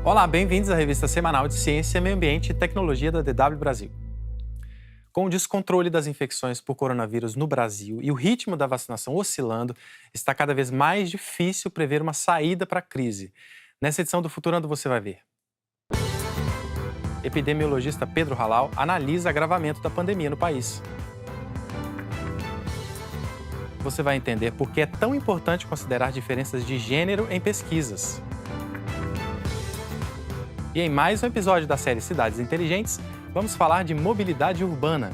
Olá, bem-vindos à revista semanal de Ciência, Meio Ambiente e Tecnologia da DW Brasil. Com o descontrole das infecções por coronavírus no Brasil e o ritmo da vacinação oscilando, está cada vez mais difícil prever uma saída para a crise. Nessa edição do Futurando você vai ver. Epidemiologista Pedro Halal analisa agravamento da pandemia no país. Você vai entender por que é tão importante considerar diferenças de gênero em pesquisas. E em mais um episódio da série Cidades Inteligentes, vamos falar de mobilidade urbana.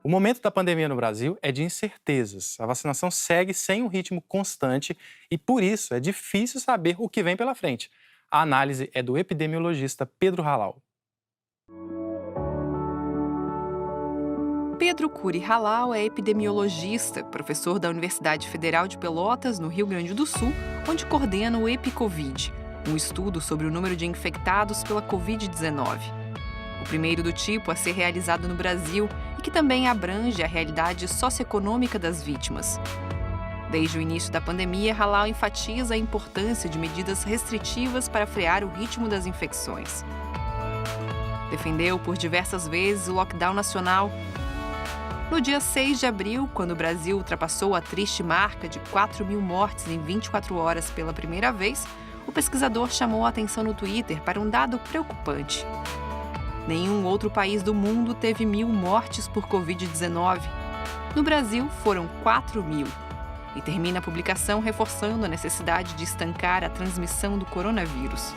O momento da pandemia no Brasil é de incertezas. A vacinação segue sem um ritmo constante e, por isso, é difícil saber o que vem pela frente. A análise é do epidemiologista Pedro Halal. Pedro Curi Halal é epidemiologista, professor da Universidade Federal de Pelotas, no Rio Grande do Sul, onde coordena o EpiCovid, um estudo sobre o número de infectados pela Covid-19. O primeiro do tipo a ser realizado no Brasil e que também abrange a realidade socioeconômica das vítimas. Desde o início da pandemia, Halal enfatiza a importância de medidas restritivas para frear o ritmo das infecções. Defendeu por diversas vezes o lockdown nacional. No dia 6 de abril, quando o Brasil ultrapassou a triste marca de 4.000 mortes em 24 horas pela primeira vez, o pesquisador chamou a atenção no Twitter para um dado preocupante. Nenhum outro país do mundo teve 1.000 mortes por Covid-19. No Brasil, foram 4.000. E termina a publicação reforçando a necessidade de estancar a transmissão do coronavírus.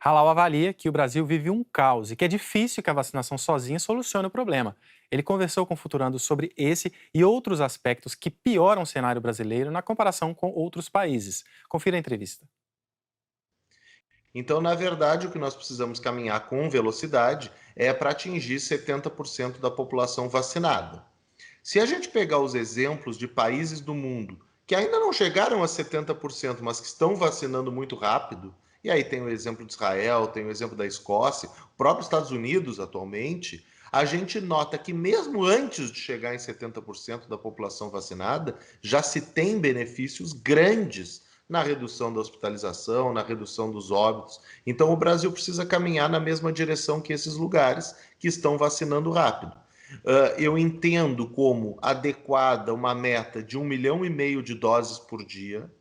Halal avalia que o Brasil vive um caos e que é difícil que a vacinação sozinha solucione o problema. Ele conversou com o Futurando sobre esse e outros aspectos que pioram o cenário brasileiro na comparação com outros países. Confira a entrevista. Então, na verdade, o que nós precisamos caminhar com velocidade é para atingir 70% da população vacinada. Se a gente pegar os exemplos de países do mundo que ainda não chegaram a 70%, mas que estão vacinando muito rápido, e aí tem o exemplo de Israel, tem o exemplo da Escócia, o próprio Estados Unidos atualmente, a gente nota que mesmo antes de chegar em 70% da população vacinada, já se tem benefícios grandes na redução da hospitalização, na redução dos óbitos. Então o Brasil precisa caminhar na mesma direção que esses lugares que estão vacinando rápido. Eu entendo como adequada uma meta de 1,5 milhão de doses por dia.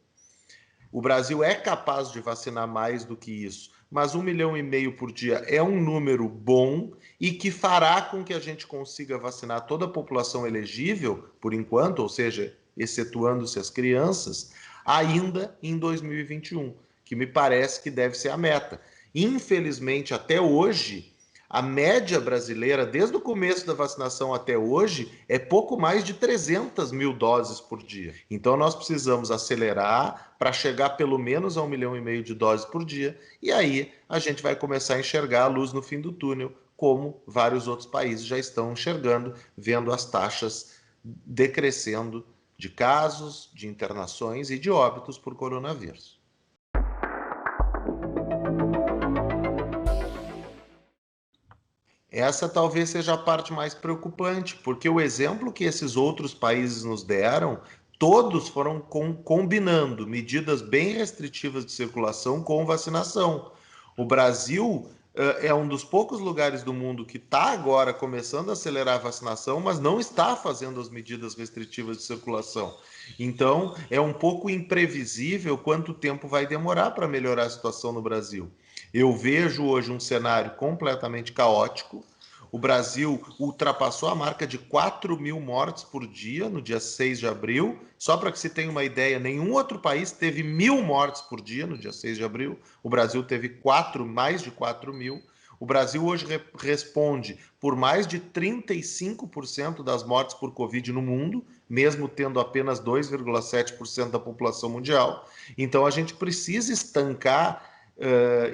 O Brasil é capaz de vacinar mais do que isso, mas 1,5 milhão por dia é um número bom e que fará com que a gente consiga vacinar toda a população elegível, por enquanto, ou seja, excetuando-se as crianças, ainda em 2021, que me parece que deve ser a meta. Infelizmente, até hoje, a média brasileira, desde o começo da vacinação até hoje, é pouco mais de 300.000 doses por dia. Então, nós precisamos acelerar para chegar pelo menos a 1,5 milhão de doses por dia, e aí a gente vai começar a enxergar a luz no fim do túnel, como vários outros países já estão enxergando, vendo as taxas decrescendo de casos, de internações e de óbitos por coronavírus. Essa talvez seja a parte mais preocupante, porque o exemplo que esses outros países nos deram, todos foram combinando medidas bem restritivas de circulação com vacinação. O Brasil é um dos poucos lugares do mundo que está agora começando a acelerar a vacinação, mas não está fazendo as medidas restritivas de circulação. Então, é um pouco imprevisível quanto tempo vai demorar para melhorar a situação no Brasil. Eu vejo hoje um cenário completamente caótico. O Brasil ultrapassou a marca de 4.000 mortes por dia no dia 6 de abril. Só para que se tenha uma ideia, nenhum outro país teve 1.000 mortes por dia no dia 6 de abril. O Brasil teve mais de 4.000. O Brasil hoje responde por mais de 35% das mortes por Covid no mundo, mesmo tendo apenas 2,7% da população mundial. Então a gente precisa estancar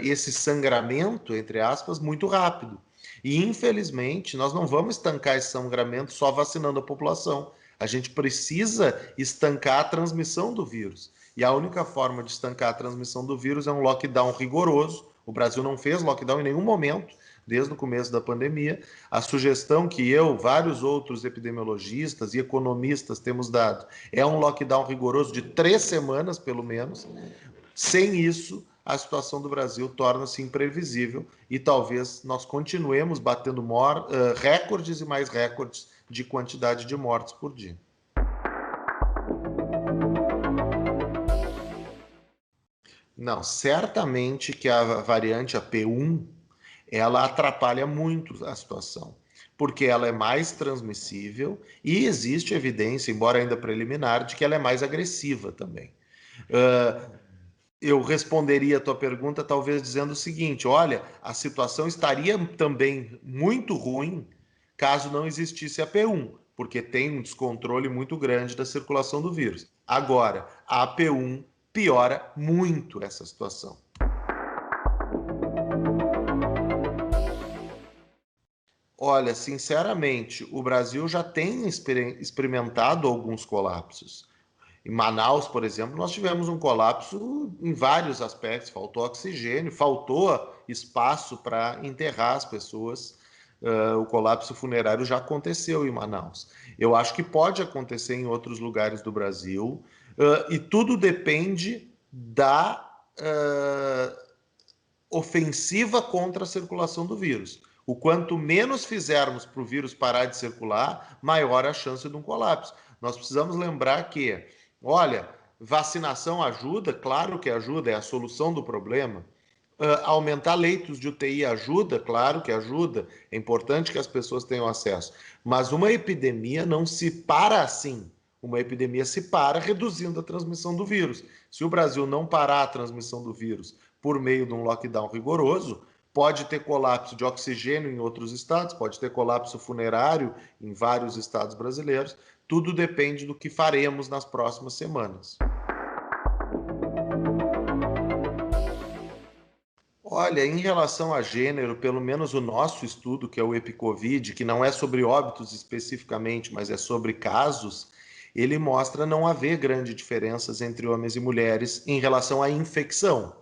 esse sangramento, entre aspas, muito rápido. E, infelizmente, nós não vamos estancar esse sangramento só vacinando a população. A gente precisa estancar a transmissão do vírus. E a única forma de estancar a transmissão do vírus é um lockdown rigoroso. O Brasil não fez lockdown em nenhum momento. desde o começo da pandemia. A sugestão que eu, vários outros epidemiologistas e economistas temos dado é um lockdown rigoroso de 3 semanas, pelo menos. Sem isso, a situação do Brasil torna-se imprevisível e talvez nós continuemos batendo recordes e mais recordes de quantidade de mortes por dia. Não, certamente que a variante AP1, ela atrapalha muito a situação, porque ela é mais transmissível e existe evidência, embora ainda preliminar, de que ela é mais agressiva também. Eu responderia a tua pergunta talvez dizendo o seguinte: olha, a situação estaria também muito ruim caso não existisse a P1, porque tem um descontrole muito grande da circulação do vírus. Agora, a P1 piora muito essa situação. Olha, sinceramente, o Brasil já tem experimentado alguns colapsos. Em Manaus, por exemplo, nós tivemos um colapso em vários aspectos. Faltou oxigênio, faltou espaço para enterrar as pessoas. O colapso funerário já aconteceu em Manaus. Eu acho que pode acontecer em outros lugares do Brasil. E tudo depende da ofensiva contra a circulação do vírus. O quanto menos fizermos para o vírus parar de circular, maior a chance de um colapso. Nós precisamos lembrar que, olha, vacinação ajuda, claro que ajuda, é a solução do problema. Aumentar leitos de UTI ajuda, claro que ajuda, é importante que as pessoas tenham acesso. Mas uma epidemia não se para assim. Uma epidemia se para reduzindo a transmissão do vírus. Se o Brasil não parar a transmissão do vírus por meio de um lockdown rigoroso, pode ter colapso de oxigênio em outros estados, pode ter colapso funerário em vários estados brasileiros. Tudo depende do que faremos nas próximas semanas. Olha, em relação a gênero, pelo menos o nosso estudo, que é o EpiCovid, que não é sobre óbitos especificamente, mas é sobre casos, ele mostra não haver grandes diferenças entre homens e mulheres em relação à infecção.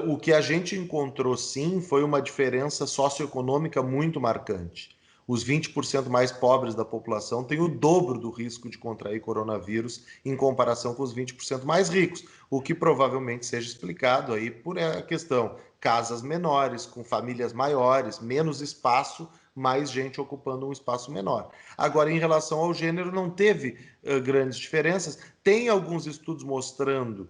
O que a gente encontrou, sim, foi uma diferença socioeconômica muito marcante. Os 20% mais pobres da população têm o dobro do risco de contrair coronavírus em comparação com os 20% mais ricos, o que provavelmente seja explicado aí por a questão casas menores, com famílias maiores, menos espaço, mais gente ocupando um espaço menor. Agora, em relação ao gênero, não teve grandes diferenças. Tem alguns estudos mostrando,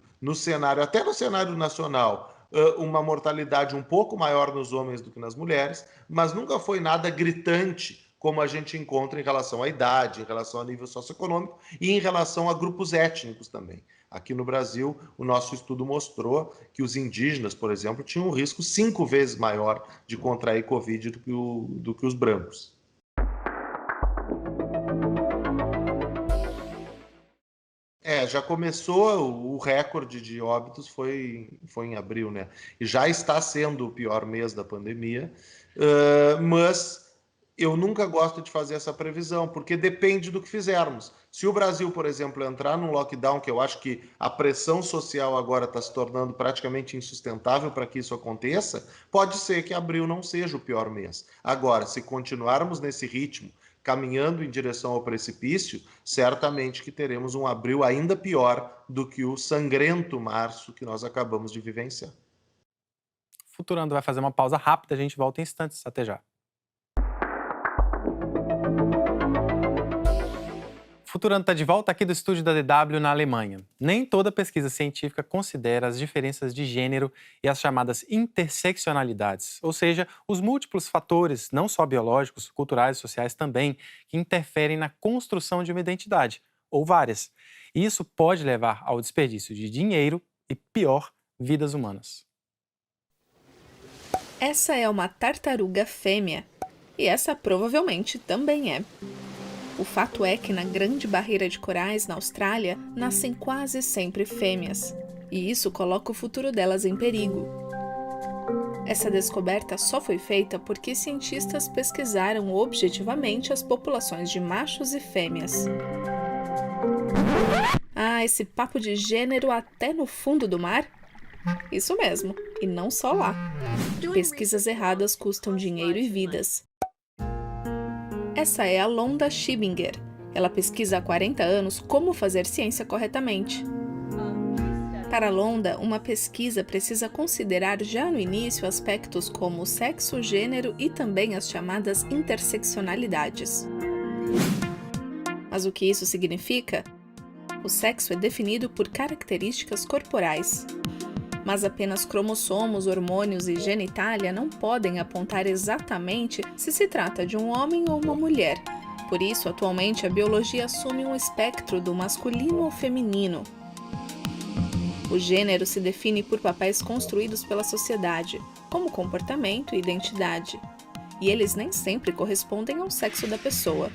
até no cenário nacional, uma mortalidade um pouco maior nos homens do que nas mulheres, mas nunca foi nada gritante como a gente encontra em relação à idade, em relação ao nível socioeconômico e em relação a grupos étnicos também. Aqui no Brasil, o nosso estudo mostrou que os indígenas, por exemplo, tinham um risco 5 vezes maior de contrair Covid do que os brancos. Já começou, o recorde de óbitos foi em abril, né? E já está sendo o pior mês da pandemia, mas eu nunca gosto de fazer essa previsão, porque depende do que fizermos. Se o Brasil, por exemplo, entrar num lockdown, que eu acho que a pressão social agora está se tornando praticamente insustentável para que isso aconteça, pode ser que abril não seja o pior mês. Agora, se continuarmos nesse ritmo, caminhando em direção ao precipício, certamente que teremos um abril ainda pior do que o sangrento março que nós acabamos de vivenciar. Futurando vai fazer uma pausa rápida, a gente volta em instantes. Até já. Futurando está de volta aqui do estúdio da DW na Alemanha. Nem toda pesquisa científica considera as diferenças de gênero e as chamadas interseccionalidades, ou seja, os múltiplos fatores, não só biológicos, culturais e sociais também, que interferem na construção de uma identidade, ou várias. E isso pode levar ao desperdício de dinheiro e, pior, vidas humanas. Essa é uma tartaruga fêmea, e essa provavelmente também é. O fato é que na Grande Barreira de Corais, na Austrália, nascem quase sempre fêmeas, e isso coloca o futuro delas em perigo. Essa descoberta só foi feita porque cientistas pesquisaram objetivamente as populações de machos e fêmeas. Esse papo de gênero até no fundo do mar? Isso mesmo, e não só lá. Pesquisas erradas custam dinheiro e vidas. Essa é a Londa Schibinger. Ela pesquisa há 40 anos como fazer ciência corretamente. Para Londa, uma pesquisa precisa considerar já no início aspectos como sexo, gênero e também as chamadas interseccionalidades. Mas o que isso significa? O sexo é definido por características corporais. Mas apenas cromossomos, hormônios e genitália não podem apontar exatamente se trata de um homem ou uma mulher. Por isso, atualmente, a biologia assume um espectro do masculino ao feminino. O gênero se define por papéis construídos pela sociedade, como comportamento e identidade, e eles nem sempre correspondem ao sexo da pessoa.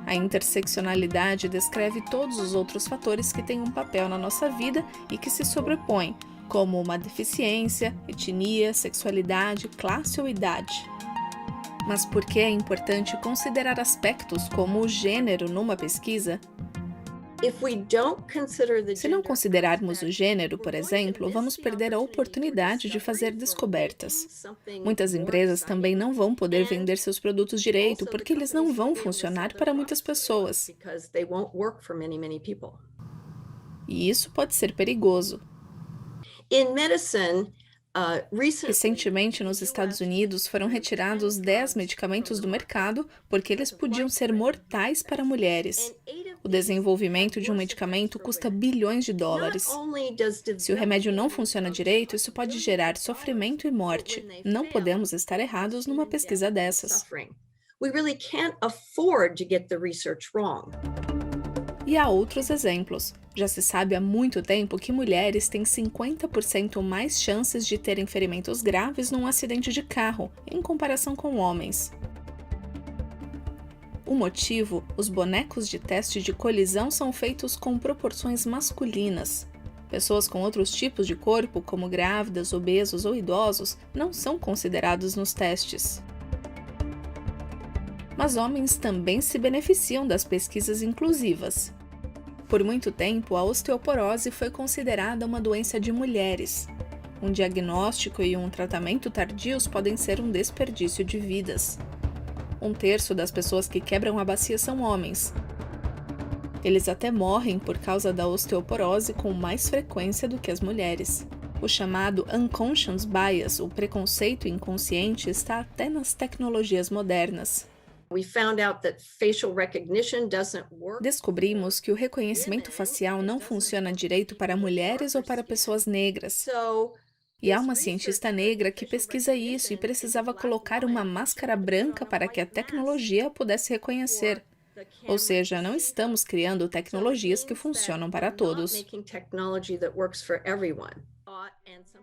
A interseccionalidade descreve todos os outros fatores que têm um papel na nossa vida e que se sobrepõem, como uma deficiência, etnia, sexualidade, classe ou idade. Mas por que é importante considerar aspectos como o gênero numa pesquisa? Se não considerarmos o gênero, por exemplo, vamos perder a oportunidade de fazer descobertas. Muitas empresas também não vão poder vender seus produtos direito porque eles não vão funcionar para muitas pessoas. E isso pode ser perigoso. Recentemente, nos Estados Unidos, foram retirados 10 medicamentos do mercado porque eles podiam ser mortais para mulheres. O desenvolvimento de um medicamento custa bilhões de dólares. Se o remédio não funciona direito, isso pode gerar sofrimento e morte. Não podemos estar errados numa pesquisa dessas. E há outros exemplos. Já se sabe há muito tempo que mulheres têm 50% mais chances de terem ferimentos graves num acidente de carro, em comparação com homens. O motivo? Os bonecos de teste de colisão são feitos com proporções masculinas. Pessoas com outros tipos de corpo, como grávidas, obesos ou idosos, não são considerados nos testes. Mas homens também se beneficiam das pesquisas inclusivas. Por muito tempo, a osteoporose foi considerada uma doença de mulheres. Um diagnóstico e um tratamento tardios podem ser um desperdício de vidas. 1/3 das pessoas que quebram a bacia são homens. Eles até morrem por causa da osteoporose com mais frequência do que as mulheres. O chamado unconscious bias, o preconceito inconsciente, está até nas tecnologias modernas. Descobrimos que o reconhecimento facial não funciona direito para mulheres ou para pessoas negras. E há uma cientista negra que pesquisa isso e precisava colocar uma máscara branca para que a tecnologia pudesse reconhecer. Ou seja, não estamos criando tecnologias que funcionam para todos.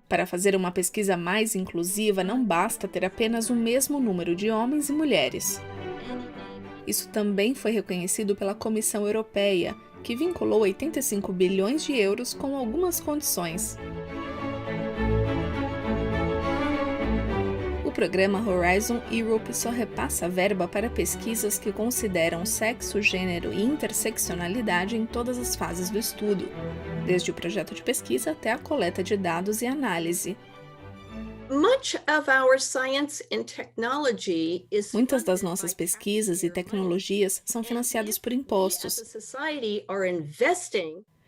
Para fazer uma pesquisa mais inclusiva, não basta ter apenas o mesmo número de homens e mulheres. Isso também foi reconhecido pela Comissão Europeia, que vinculou 85 bilhões de euros com algumas condições. O programa Horizon Europe só repassa verba para pesquisas que consideram sexo, gênero e interseccionalidade em todas as fases do estudo, desde o projeto de pesquisa até a coleta de dados e análise. Muitas das nossas pesquisas e tecnologias são financiadas por impostos.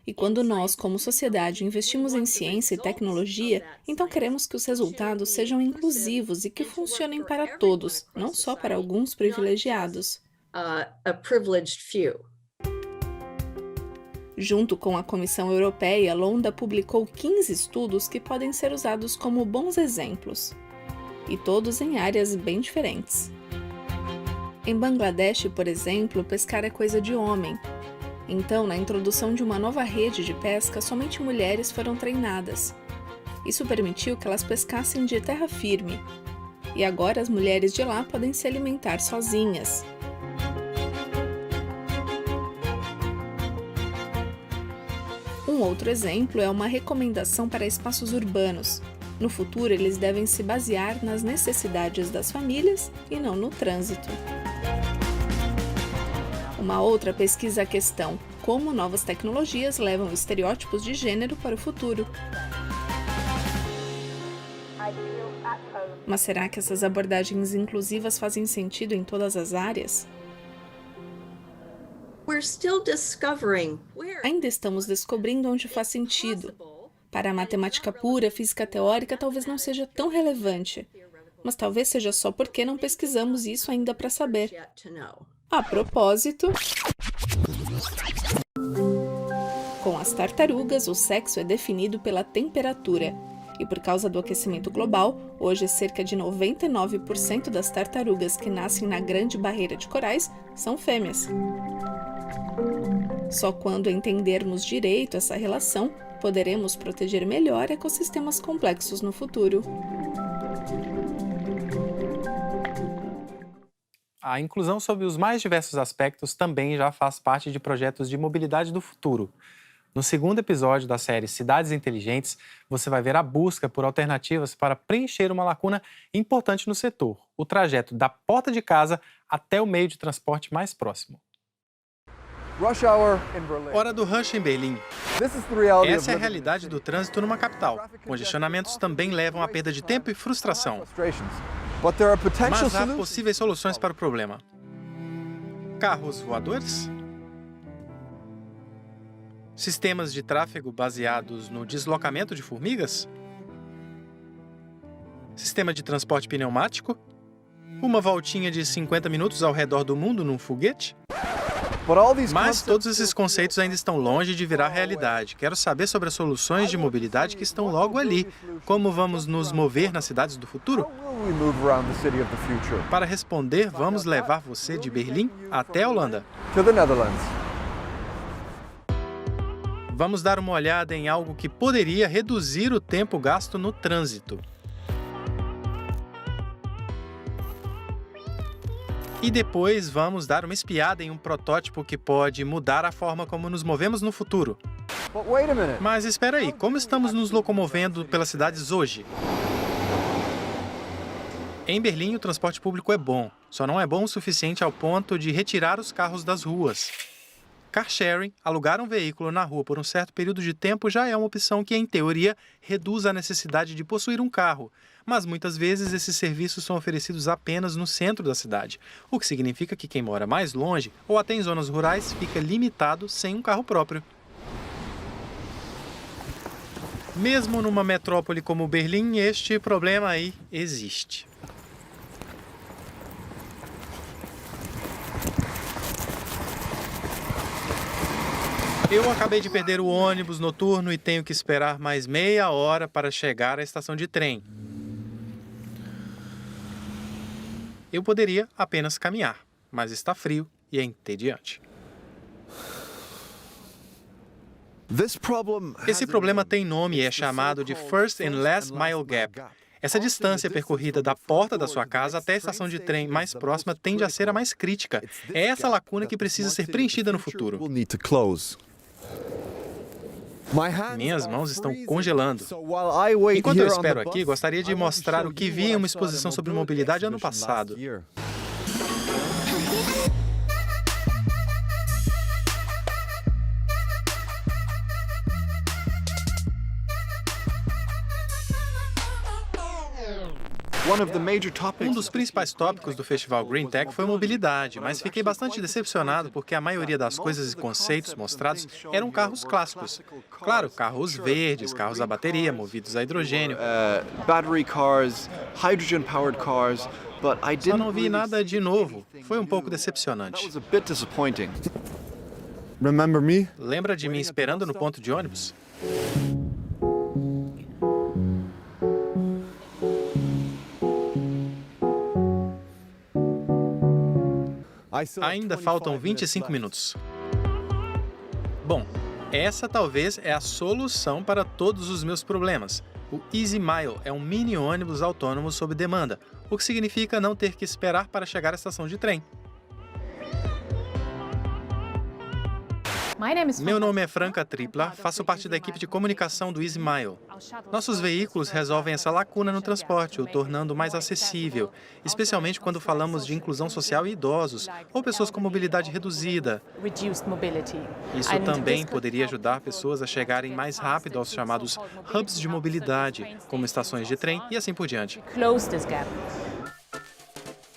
E quando nós, como sociedade, investimos em ciência e tecnologia, então queremos que os resultados sejam inclusivos e que funcionem para todos, não só para alguns privilegiados. Junto com a Comissão Europeia, Londa publicou 15 estudos que podem ser usados como bons exemplos, e todos em áreas bem diferentes. Em Bangladesh, por exemplo, pescar é coisa de homem. Então, na introdução de uma nova rede de pesca, somente mulheres foram treinadas. Isso permitiu que elas pescassem de terra firme. E agora as mulheres de lá podem se alimentar sozinhas. Um outro exemplo é uma recomendação para espaços urbanos. No futuro, eles devem se basear nas necessidades das famílias e não no trânsito. Uma outra pesquisa a questão: como novas tecnologias levam estereótipos de gênero para o futuro. Mas será que essas abordagens inclusivas fazem sentido em todas as áreas? Ainda estamos descobrindo onde faz sentido. Para a matemática pura, física teórica talvez não seja tão relevante, mas talvez seja só porque não pesquisamos isso ainda para saber. A propósito, com as tartarugas, o sexo é definido pela temperatura. E por causa do aquecimento global, hoje cerca de 99% das tartarugas que nascem na Grande Barreira de Corais são fêmeas. Só quando entendermos direito essa relação, poderemos proteger melhor ecossistemas complexos no futuro. A inclusão sob os mais diversos aspectos também já faz parte de projetos de mobilidade do futuro. No segundo episódio da série Cidades Inteligentes, você vai ver a busca por alternativas para preencher uma lacuna importante no setor, o trajeto da porta de casa até o meio de transporte mais próximo. Hora do rush em Berlim. Essa é a realidade do trânsito numa capital. Congestionamentos também levam à perda de tempo e frustração. Mas há possíveis soluções para o problema. Carros voadores? Sistemas de tráfego baseados no deslocamento de formigas? Sistema de transporte pneumático? Uma voltinha de 50 minutos ao redor do mundo num foguete? Mas todos esses conceitos ainda estão longe de virar realidade. Quero saber sobre as soluções de mobilidade que estão logo ali. Como vamos nos mover nas cidades do futuro? Para responder, vamos levar você de Berlim até a Holanda. Vamos dar uma olhada em algo que poderia reduzir o tempo gasto no trânsito. E depois vamos dar uma espiada em um protótipo que pode mudar a forma como nos movemos no futuro. Mas espera aí, como estamos nos locomovendo pelas cidades hoje? Em Berlim, o transporte público é bom, só não é bom o suficiente ao ponto de retirar os carros das ruas. Car sharing, alugar um veículo na rua por um certo período de tempo já é uma opção que, em teoria, reduz a necessidade de possuir um carro. Mas muitas vezes esses serviços são oferecidos apenas no centro da cidade, o que significa que quem mora mais longe ou até em zonas rurais fica limitado sem um carro próprio. Mesmo numa metrópole como Berlim, este problema aí existe. Eu acabei de perder o ônibus noturno e tenho que esperar mais meia hora para chegar à estação de trem. Eu poderia apenas caminhar, mas está frio e é entediante. Esse problema tem nome e é chamado de First and Last Mile Gap. Essa distância percorrida da porta da sua casa até a estação de trem mais próxima tende a ser a mais crítica. É essa lacuna que precisa ser preenchida no futuro. Minhas mãos estão congelando. Enquanto eu espero aqui, gostaria de mostrar o que vi em uma exposição sobre mobilidade ano passado. Um dos principais tópicos do Festival Green Tech foi mobilidade, mas fiquei bastante decepcionado porque a maioria das coisas e conceitos mostrados eram carros clássicos. Claro, carros verdes, carros a bateria, movidos a hidrogênio. Só não vi nada de novo. Foi um pouco decepcionante. Lembra de mim esperando no ponto de ônibus? Ainda faltam 25 minutos. Bom, essa talvez é a solução para todos os meus problemas. O Easy Mile é um mini ônibus autônomo sob demanda, o que significa não ter que esperar para chegar à estação de trem. Meu nome é Franca Tripla, faço parte da equipe de comunicação do EasyMile. Nossos veículos resolvem essa lacuna no transporte, o tornando mais acessível, especialmente quando falamos de inclusão social e idosos, ou pessoas com mobilidade reduzida. Isso também poderia ajudar pessoas a chegarem mais rápido aos chamados hubs de mobilidade, como estações de trem e assim por diante.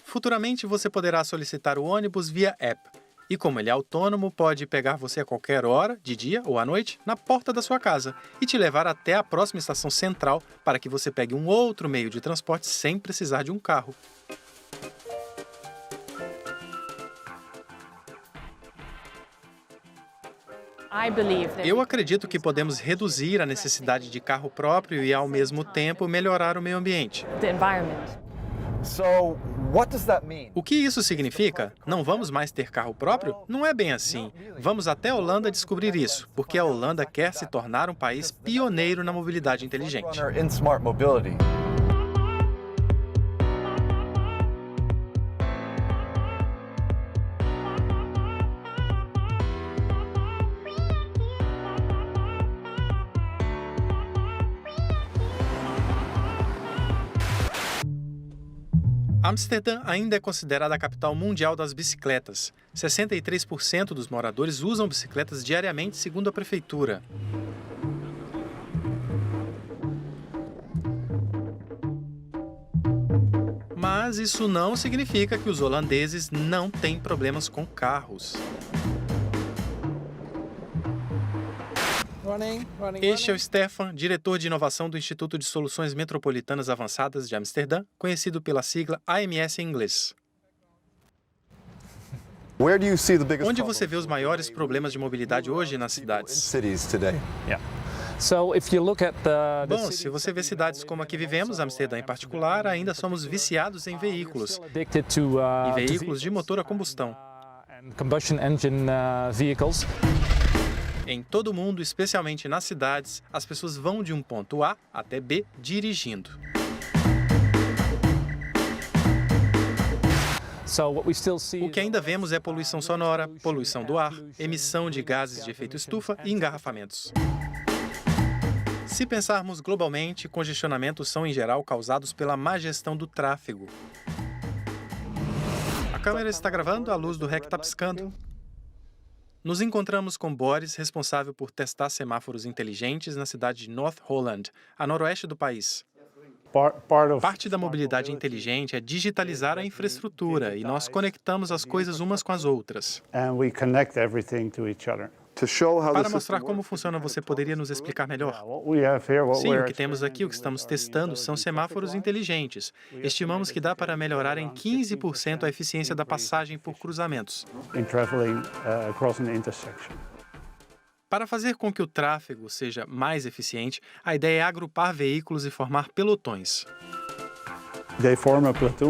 Futuramente, você poderá solicitar o ônibus via app. E como ele é autônomo, pode pegar você a qualquer hora, de dia ou à noite, na porta da sua casa e te levar até a próxima estação central para que você pegue um outro meio de transporte sem precisar de um carro. Eu acredito que podemos reduzir a necessidade de carro próprio e, ao mesmo tempo, melhorar o meio ambiente. O que isso significa? Não vamos mais ter carro próprio? Não é bem assim. Vamos até a Holanda descobrir isso, porque a Holanda quer se tornar um país pioneiro na mobilidade inteligente. Amsterdã ainda é considerada a capital mundial das bicicletas. 63% dos moradores usam bicicletas diariamente, segundo a prefeitura. Mas isso não significa que os holandeses não têm problemas com carros. Este é o Stefan, diretor de inovação do Instituto de Soluções Metropolitanas Avançadas de Amsterdã, conhecido pela sigla AMS em inglês. Onde você vê os maiores problemas de mobilidade hoje nas cidades? Bom, se você vê cidades como a que vivemos, Amsterdã em particular, ainda somos viciados em veículos. E veículos de motor a combustão. Em todo o mundo, especialmente nas cidades, as pessoas vão de um ponto A até B dirigindo. O que ainda vemos é poluição sonora, poluição do ar, emissão de gases de efeito estufa e engarrafamentos. Se pensarmos globalmente, congestionamentos são em geral causados pela má gestão do tráfego. A câmera está gravando, a luz do REC está piscando. Nos encontramos com Boris, responsável por testar semáforos inteligentes na cidade de North Holland, a noroeste do país. Parte da mobilidade inteligente é digitalizar a infraestrutura e nós conectamos as coisas umas com as outras. Para mostrar como funciona, você poderia nos explicar melhor? Sim, o que temos aqui, o que estamos testando, são semáforos inteligentes. Estimamos que dá para melhorar em 15% a eficiência da passagem por cruzamentos. Para fazer com que o tráfego seja mais eficiente, a ideia é agrupar veículos e formar pelotões.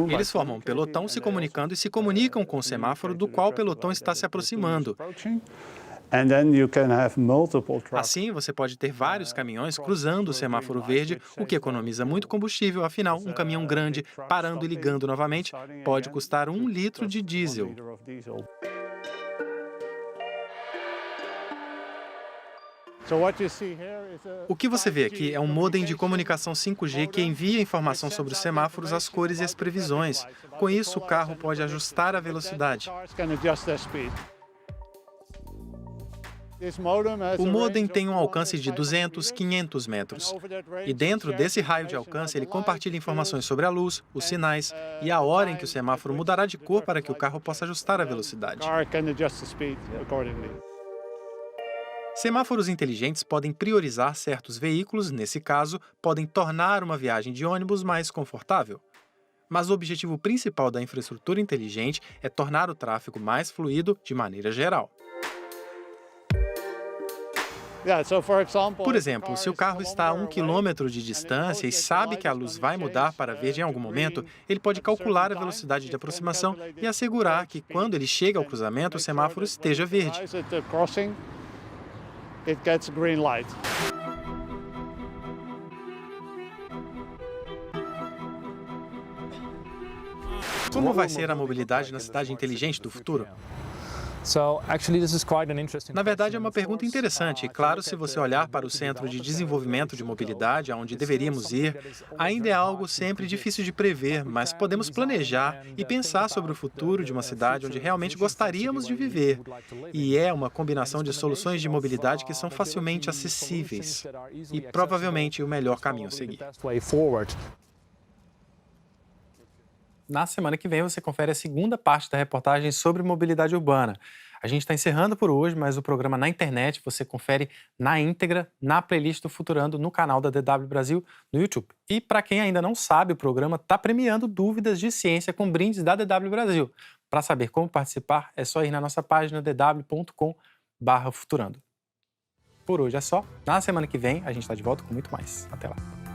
Eles formam um pelotão se comunicando e se comunicam com o semáforo do qual o pelotão está se aproximando. Assim, você pode ter vários caminhões cruzando o semáforo verde, o que economiza muito combustível. Afinal, um caminhão grande parando e ligando novamente pode custar 1 litro de diesel. O que você vê aqui é um modem de comunicação 5G que envia informação sobre os semáforos, as cores e as previsões. Com isso, o carro pode ajustar a velocidade. O modem tem um alcance de 200, 500 metros. E dentro desse raio de alcance, ele compartilha informações sobre a luz, os sinais e a hora em que o semáforo mudará de cor para que o carro possa ajustar a velocidade. Semáforos inteligentes podem priorizar certos veículos, nesse caso, podem tornar uma viagem de ônibus mais confortável. Mas o objetivo principal da infraestrutura inteligente é tornar o tráfego mais fluido de maneira geral. Por exemplo, se o carro está a 1 quilômetro de distância e sabe que a luz vai mudar para verde em algum momento, ele pode calcular a velocidade de aproximação e assegurar que, quando ele chega ao cruzamento, o semáforo esteja verde. Como vai ser a mobilidade na cidade inteligente do futuro? Na verdade, é uma pergunta interessante. E claro, se você olhar para o Centro de Desenvolvimento de Mobilidade, aonde deveríamos ir, ainda é algo sempre difícil de prever, mas podemos planejar e pensar sobre o futuro de uma cidade onde realmente gostaríamos de viver. E é uma combinação de soluções de mobilidade que são facilmente acessíveis e provavelmente o melhor caminho a seguir. Na semana que vem você confere a segunda parte da reportagem sobre mobilidade urbana. A gente está encerrando por hoje, mas o programa na internet você confere na íntegra, na playlist do Futurando, no canal da DW Brasil, no YouTube. E para quem ainda não sabe, o programa está premiando dúvidas de ciência com brindes da DW Brasil. Para saber como participar, é só ir na nossa página dw.com/futurando. Por hoje é só. Na semana que vem, a gente está de volta com muito mais. Até lá.